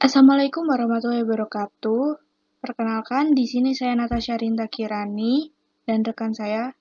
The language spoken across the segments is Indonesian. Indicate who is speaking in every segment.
Speaker 1: Assalamualaikum warahmatullahi wabarakatuh. Perkenalkan, di sini saya Natasha Rinta Kirani dan rekan saya.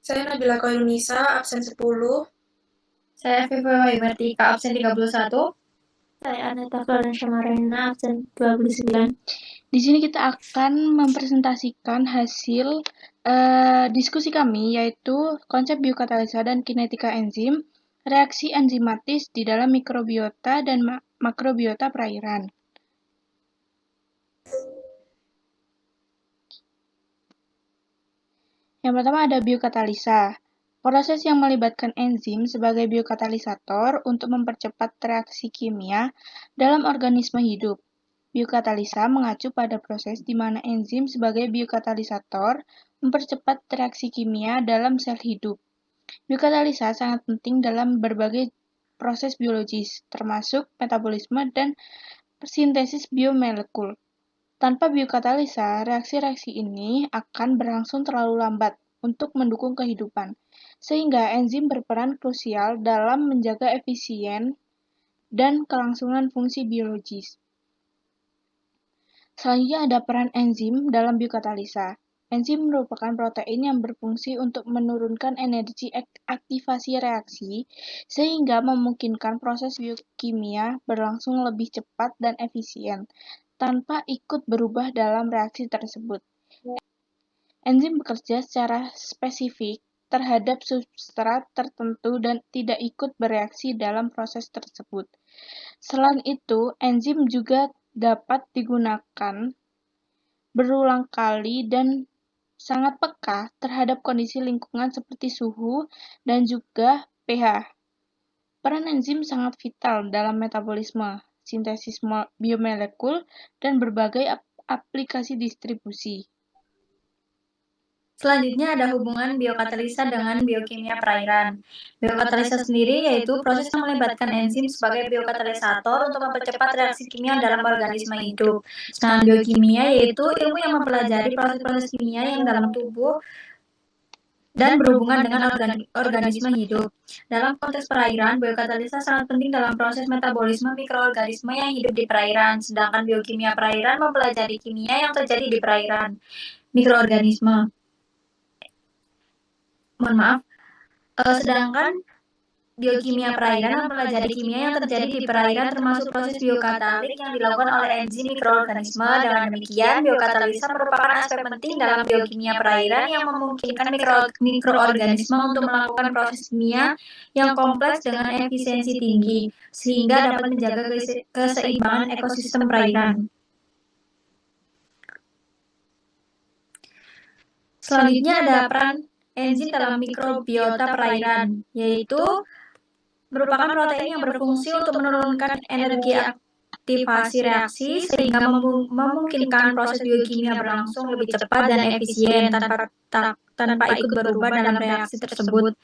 Speaker 2: Saya Nabila Koirunisa, absen 10.
Speaker 3: Saya Viva Waibertika, absen 31. Saya Aneta Florencia Marina, absen 29.
Speaker 1: Di sini kita akan mempresentasikan hasil diskusi kami, yaitu konsep biokatalisa dan kinetika enzim, reaksi enzimatis di dalam mikrobiota dan makrobiota perairan. Yang pertama ada biokatalisa. Proses yang melibatkan enzim sebagai biokatalisator untuk mempercepat reaksi kimia dalam organisme hidup. Biokatalisa mengacu pada proses di mana enzim sebagai biokatalisator mempercepat reaksi kimia dalam sel hidup. Biokatalisa sangat penting dalam berbagai proses biologis, termasuk metabolisme dan sintesis biomolekul. Tanpa biokatalisa, reaksi-reaksi ini akan berlangsung terlalu lambat untuk mendukung kehidupan, sehingga enzim berperan krusial dalam menjaga efisien dan kelangsungan fungsi biologis. Selanjutnya ada peran enzim dalam biokatalisa. Enzim merupakan protein yang berfungsi untuk menurunkan energi aktivasi reaksi, sehingga memungkinkan proses biokimia berlangsung lebih cepat dan efisien, tanpa ikut berubah dalam reaksi tersebut. Enzim bekerja secara spesifik terhadap substrat tertentu dan tidak ikut bereaksi dalam proses tersebut. Selain itu, enzim juga dapat digunakan berulang kali dan sangat peka terhadap kondisi lingkungan seperti suhu dan juga pH. Peran enzim sangat vital dalam metabolisme, sintesis biomolekul, dan berbagai aplikasi distribusi.
Speaker 3: Selanjutnya ada hubungan biokatalisa dengan biokimia perairan. Biokatalisa sendiri yaitu proses yang melibatkan enzim sebagai biokatalisator untuk mempercepat reaksi kimia dalam organisme hidup. Sedangkan biokimia yaitu ilmu yang mempelajari proses-proses kimia yang dalam tubuh dan berhubungan dengan organisme hidup. Dalam konteks perairan, biokatalisa sangat penting dalam proses metabolisme mikroorganisme yang hidup di perairan, sedangkan biokimia perairan mempelajari kimia yang terjadi di perairan mikroorganisme. Sedangkan biokimia perairan mempelajari kimia yang terjadi di perairan termasuk proses biokatalik yang dilakukan oleh enzim mikroorganisme. Dengan demikian, biokatalisa merupakan aspek penting dalam biokimia perairan yang memungkinkan mikroorganisme untuk melakukan proses kimia yang kompleks dengan efisiensi tinggi, sehingga dapat menjaga keseimbangan ekosistem perairan. Selanjutnya ada peran enzim dalam mikrobiota perairan, yaitu merupakan protein yang berfungsi untuk menurunkan energi aktivasi reaksi sehingga memungkinkan proses biokimia berlangsung lebih cepat dan efisien tanpa ikut berubah dalam reaksi tersebut.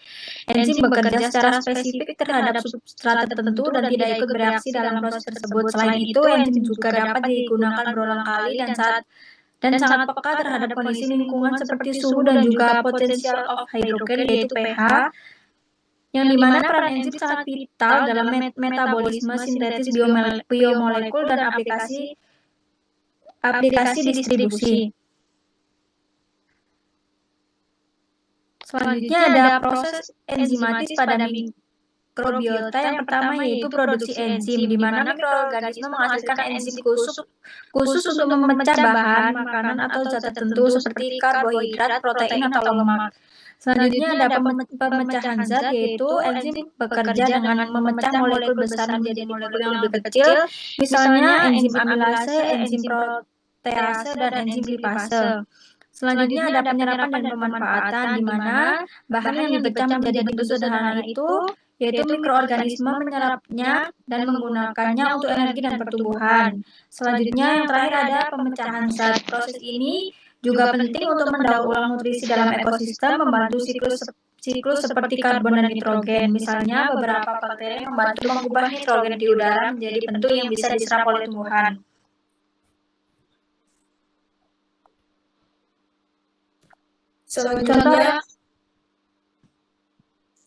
Speaker 3: Enzim bekerja secara spesifik terhadap substrat tertentu dan tidak ikut bereaksi dalam proses tersebut. Selain itu, enzim juga dapat digunakan berulang kali dan sangat peka terhadap kondisi lingkungan seperti suhu dan juga potential of hydrogen yaitu pH, yang dimana peran enzim sangat vital dalam metabolisme, sintesis biomolekul, dan aplikasi distribusi. Selanjutnya ada proses enzimatis pada mikrobiota. Yang pertama yaitu produksi enzim, di mana mikroorganisme menghasilkan enzim khusus untuk memecah bahan makanan atau zat tertentu seperti karbohidrat, protein, atau lemak. Selanjutnya ada pemecahan zat, yaitu enzim bekerja dengan memecah molekul besar menjadi molekul yang lebih kecil, misalnya enzim amilase, enzim protease, dan enzim lipase. Selanjutnya ada penyerapan dan pemanfaatan, di mana bahan yang dipecah menjadi bentuk sederhana itu, yaitu mikroorganisme menyerapnya dan menggunakannya untuk energi dan pertumbuhan. Selanjutnya yang terakhir ada pemecahan zat. Proses ini juga penting untuk mendaur ulang nutrisi dalam ekosistem, membantu siklus seperti karbon dan nitrogen. Misalnya, beberapa bakteri membantu mengubah nitrogen di udara menjadi bentuk yang bisa diserap oleh tumbuhan.
Speaker 2: Selanjutnya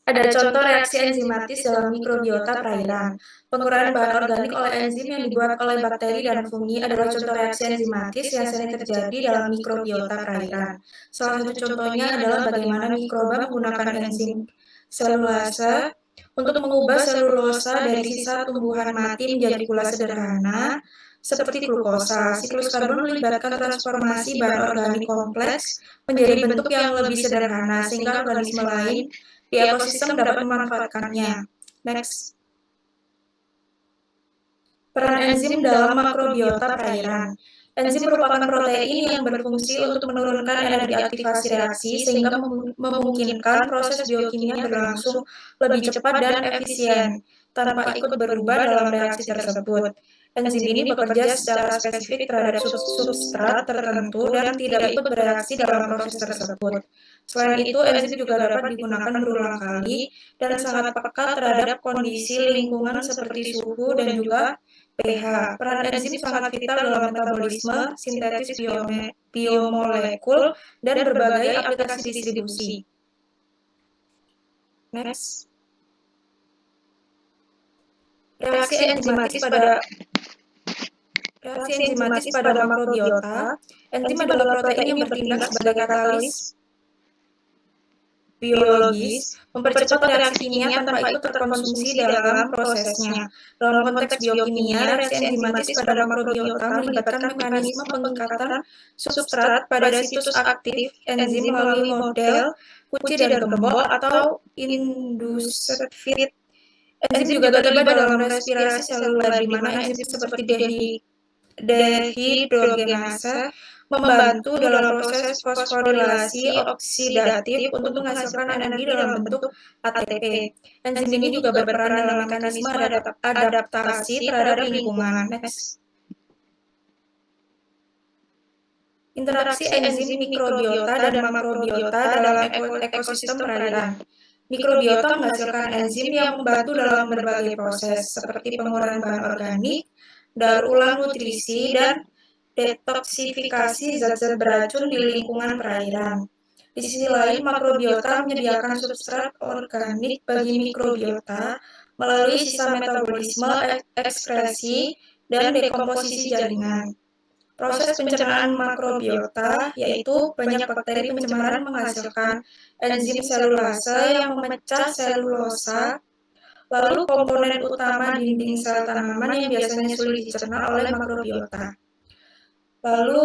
Speaker 2: Ada contoh reaksi enzimatis dalam mikrobiota perairan. Penguraian bahan organik oleh enzim yang dibuat oleh bakteri dan fungi adalah contoh reaksi enzimatis yang sering terjadi dalam mikrobiota perairan. Salah satu contohnya adalah bagaimana mikroba menggunakan enzim selulase untuk mengubah selulosa dari sisa tumbuhan mati menjadi gula sederhana seperti glukosa. Siklus karbon melibatkan transformasi bahan organik kompleks menjadi bentuk yang lebih sederhana sehingga organisme lain di ekosistem dapat memanfaatkannya. Next. Peran enzim dalam makrobiota perairan. Enzim merupakan protein yang berfungsi untuk menurunkan energi aktivasi reaksi sehingga memungkinkan proses biokimia berlangsung lebih cepat dan efisien tanpa ikut berubah dalam reaksi tersebut. Enzim ini bekerja secara spesifik terhadap substrat tertentu dan tidak ikut bereaksi dalam proses tersebut. Selain itu, enzim juga dapat digunakan berulang kali dan sangat peka terhadap kondisi lingkungan seperti suhu dan juga pH. Peran enzim sangat vital dalam metabolisme, sintetis biomolekul, dan berbagai aplikasi distribusi. Next. Reaksi enzimatis pada makrobiota. Enzim adalah protein yang bertindak sebagai katalis biologis, mempercepat reaksi kimia tanpa ikut terkonsumsi dalam prosesnya. Dalam konteks biokimia, reaksi enzimatis pada makrobiota melibatkan mekanisme pengikatan substrat pada situs aktif enzim melalui model kunci dan gembok atau induced fit. Enzim juga terlibat dalam respirasi seluler, di mana enzim seperti dehidrogenase membantu dalam proses fosforilasi oksidatif untuk menghasilkan energi dalam bentuk ATP. Enzim ini juga berperan dalam mekanisme adaptasi terhadap lingkungan. Next. Interaksi enzim mikrobiota dan makrobiota dalam ekosistem perairan. Mikrobiota menghasilkan enzim yang membantu dalam berbagai proses seperti penguraian bahan organik, daur ulang nutrisi, dan detoksifikasi zat-zat beracun di lingkungan perairan. Di sisi lain, makrobiota menyediakan substrat organik bagi mikrobiota melalui sisa metabolisme, ekskresi, dan dekomposisi jaringan. Proses pencernaan makrobiota, yaitu banyak bakteri pencemaran menghasilkan enzim selulase yang memecah selulosa, lalu komponen utama dinding sel tanaman yang biasanya sulit dicerna oleh makrobiota. Lalu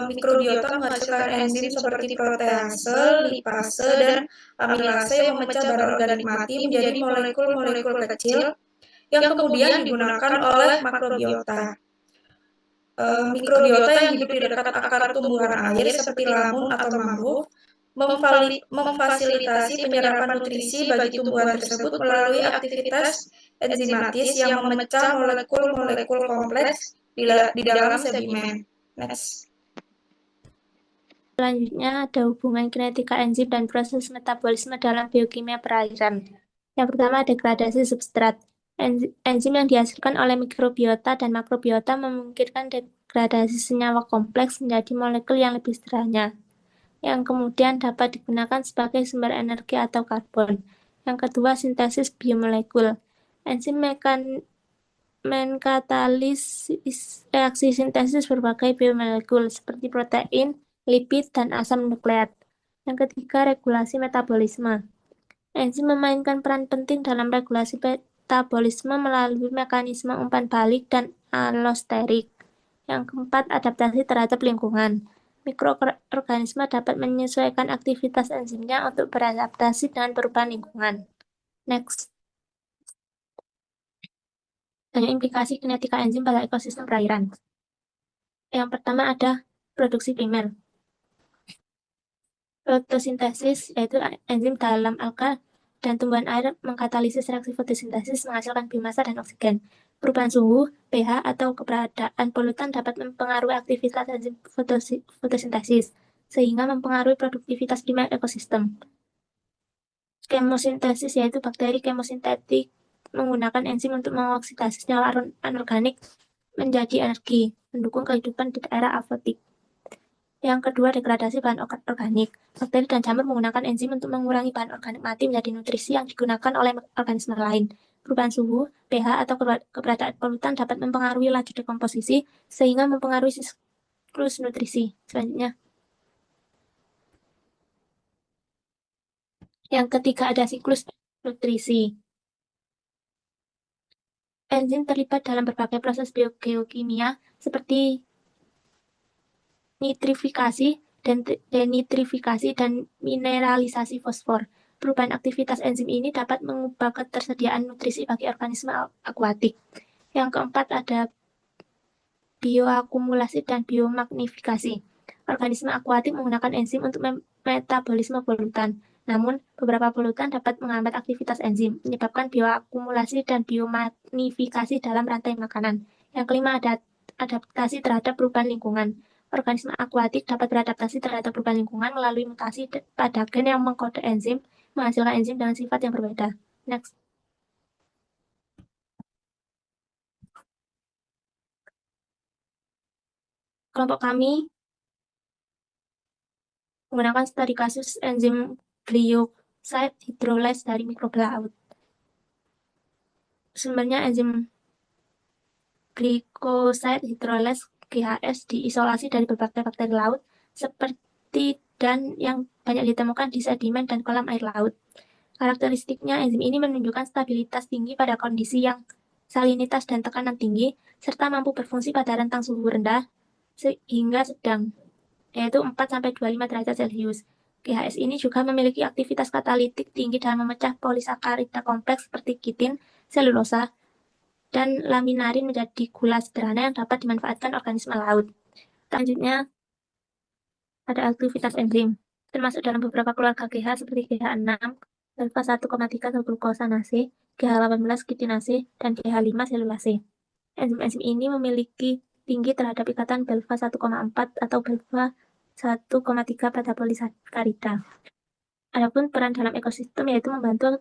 Speaker 2: mikrobiota menghasilkan enzim seperti protease, lipase, dan amilase yang memecah bahan organik mati menjadi molekul-molekul kecil yang kemudian digunakan oleh makrobiota. Mikrobiota yang hidup di dekat akar tumbuhan air seperti lamun atau mangrove memfasilitasi penyerapan nutrisi bagi tumbuhan tersebut melalui aktivitas enzimatis yang memecah molekul-molekul kompleks di dalam sedimen. Next.
Speaker 3: Selanjutnya ada hubungan kinetika enzim dan proses metabolisme dalam biokimia perairan. Yang pertama ada gradasi substrat. Enzim yang dihasilkan oleh mikrobiota dan makrobiota memungkinkan degradasi senyawa kompleks menjadi molekul yang lebih sederhana, yang kemudian dapat digunakan sebagai sumber energi atau karbon. Yang kedua, sintesis biomolekul. Enzim menkatalisis reaksi sintesis berbagai biomolekul seperti protein, lipid, dan asam nukleat. Yang ketiga, regulasi metabolisme. Enzim memainkan peran penting dalam regulasi metabolisme melalui mekanisme umpan balik dan allosterik. Yang keempat, adaptasi terhadap lingkungan. Mikroorganisme dapat menyesuaikan aktivitas enzimnya untuk beradaptasi dengan perubahan lingkungan. Next. Banyak implikasi kinetika enzim pada ekosistem perairan. Yang pertama ada produksi primer. Fotosintesis, yaitu enzim dalam alga dan tumbuhan air mengkatalisis reaksi fotosintesis menghasilkan biomasa dan oksigen. Perubahan suhu, pH, atau keberadaan polutan dapat mempengaruhi aktivitas enzim fotosintesis, sehingga mempengaruhi produktivitas primer ekosistem. Kemosintesis, yaitu bakteri kemosintetik menggunakan enzim untuk mengoksidasi senyawa anorganik menjadi energi, mendukung kehidupan di daerah afotik. Yang kedua, degradasi bahan organik. Bakteri dan jamur menggunakan enzim untuk mengurangi bahan organik mati menjadi nutrisi yang digunakan oleh organisme lain. Perubahan suhu, pH, atau keberadaan polutan dapat mempengaruhi laju dekomposisi sehingga mempengaruhi siklus nutrisi. Selanjutnya, yang ketiga ada siklus nutrisi. Enzim terlibat dalam berbagai proses biogeokimia seperti nitrifikasi, denitrifikasi, dan mineralisasi fosfor. Perubahan aktivitas enzim ini dapat mengubah ketersediaan nutrisi bagi organisme akuatik. Yang keempat ada bioakumulasi dan biomagnifikasi. Organisme akuatik menggunakan enzim untuk metabolisme polutan. Namun, beberapa polutan dapat menghambat aktivitas enzim, menyebabkan bioakumulasi dan biomagnifikasi dalam rantai makanan. Yang kelima ada adaptasi terhadap perubahan lingkungan. Organisme akuatik dapat beradaptasi terhadap perubahan lingkungan melalui mutasi pada gen yang mengkode enzim, menghasilkan enzim dengan sifat yang berbeda. Next. Kelompok kami menggunakan studi kasus enzim glioside hydrolase dari mikroba laut. Sumbernya enzim glycoside hydrolase GHS diisolasi dari berbagai bakteri laut seperti dan yang banyak ditemukan di sedimen dan kolam air laut. Karakteristiknya, enzim ini menunjukkan stabilitas tinggi pada kondisi yang salinitas dan tekanan tinggi, serta mampu berfungsi pada rentang suhu rendah hingga sedang, yaitu 4-25 derajat Celcius. GHS ini juga memiliki aktivitas katalitik tinggi dalam memecah polisakarida kompleks seperti kitin, selulosa, dan laminarin menjadi gula sederhana yang dapat dimanfaatkan organisme laut. Selanjutnya, ada aktivitas enzim, termasuk dalam beberapa keluarga GH seperti GH6, alfa 1,3 glukosanase, GH18 kitinase, dan GH5 selulase. Enzim-enzim ini memiliki tinggi terhadap ikatan belva 1,4 atau belva 1,3 pada polisakarida. Adapun peran dalam ekosistem yaitu membantu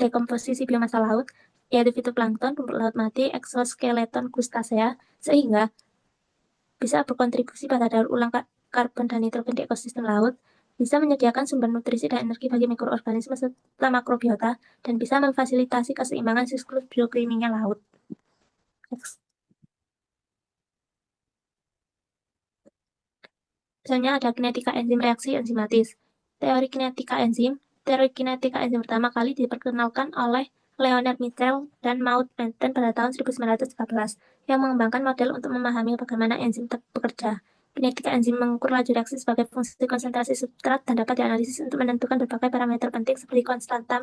Speaker 3: dekomposisi biomasa laut, yaitu fitoplankton, rumput laut mati, eksoskeleton krustasea, sehingga bisa berkontribusi pada daur ulang karbon dan nitrogen di ekosistem laut, bisa menyediakan sumber nutrisi dan energi bagi mikroorganisme serta makrobiota, dan bisa memfasilitasi keseimbangan siklus biokimia laut. Misalnya ada kinetika enzim reaksi enzimatis. Teori kinetika enzim pertama kali diperkenalkan oleh Leonard Mitchell dan Maud Benton pada tahun 1913 yang mengembangkan model untuk memahami bagaimana enzim bekerja. Kinetika enzim mengukur laju reaksi sebagai fungsi konsentrasi substrat dan dapat dianalisis untuk menentukan berbagai parameter penting seperti konstanta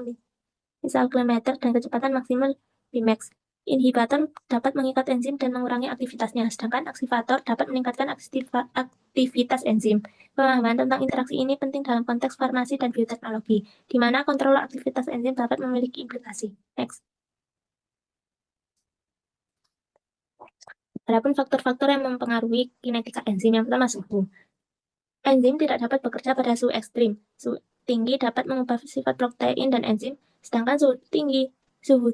Speaker 3: misal kilometer dan kecepatan maksimal Vmax. Inhibitor dapat mengikat enzim dan mengurangi aktivitasnya, sedangkan aksivator dapat meningkatkan aktivitas enzim. Pemahaman tentang interaksi ini penting dalam konteks farmasi dan bioteknologi, di mana kontrol aktivitas enzim dapat memiliki implikasi. Next. Adapun faktor-faktor yang mempengaruhi kinetika enzim, yang pertama suhu. Enzim tidak dapat bekerja pada suhu ekstrim. Suhu tinggi dapat mengubah sifat protein dan enzim, sedangkan suhu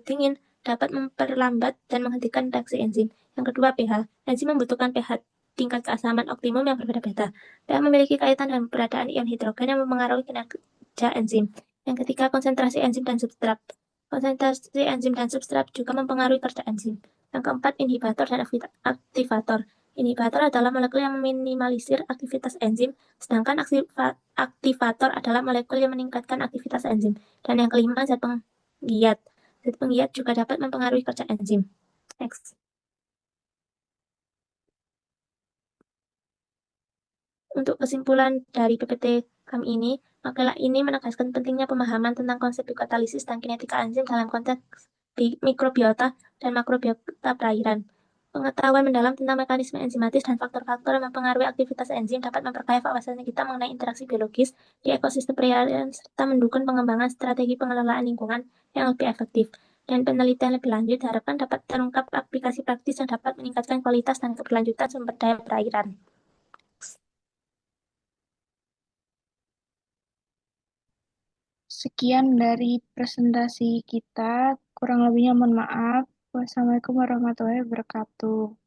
Speaker 3: dingin dapat memperlambat dan menghentikan reaksi enzim. Yang kedua, pH. Enzim membutuhkan pH tingkat keasaman optimum yang berbeda-beda. pH memiliki kaitan dengan keberadaan ion hidrogen yang mempengaruhi kinerja enzim. Yang ketiga, konsentrasi enzim dan substrat. Konsentrasi enzim dan substrat juga mempengaruhi kerja enzim. Yang keempat, inhibitor dan aktivator. Inhibitor adalah molekul yang meminimalisir aktivitas enzim, sedangkan aktivator adalah molekul yang meningkatkan aktivitas enzim. Dan yang kelima, zat penggiat. Zat penggiat juga dapat mempengaruhi kerja enzim. Next. Untuk kesimpulan dari PPT kami ini, makalah ini menegaskan pentingnya pemahaman tentang konsep biokatalisis dan kinetika enzim dalam konteks mikrobiota dan makrobiota perairan. Pengetahuan mendalam tentang mekanisme enzimatis dan faktor-faktor yang mempengaruhi aktivitas enzim dapat memperkaya wawasan kita mengenai interaksi biologis di ekosistem perairan serta mendukung pengembangan strategi pengelolaan lingkungan yang lebih efektif. Dan penelitian lebih lanjut diharapkan dapat terungkap aplikasi praktis yang dapat meningkatkan kualitas dan keberlanjutan sumber daya perairan.
Speaker 1: Sekian dari presentasi kita, kurang lebihnya mohon maaf. Wassalamualaikum warahmatullahi wabarakatuh.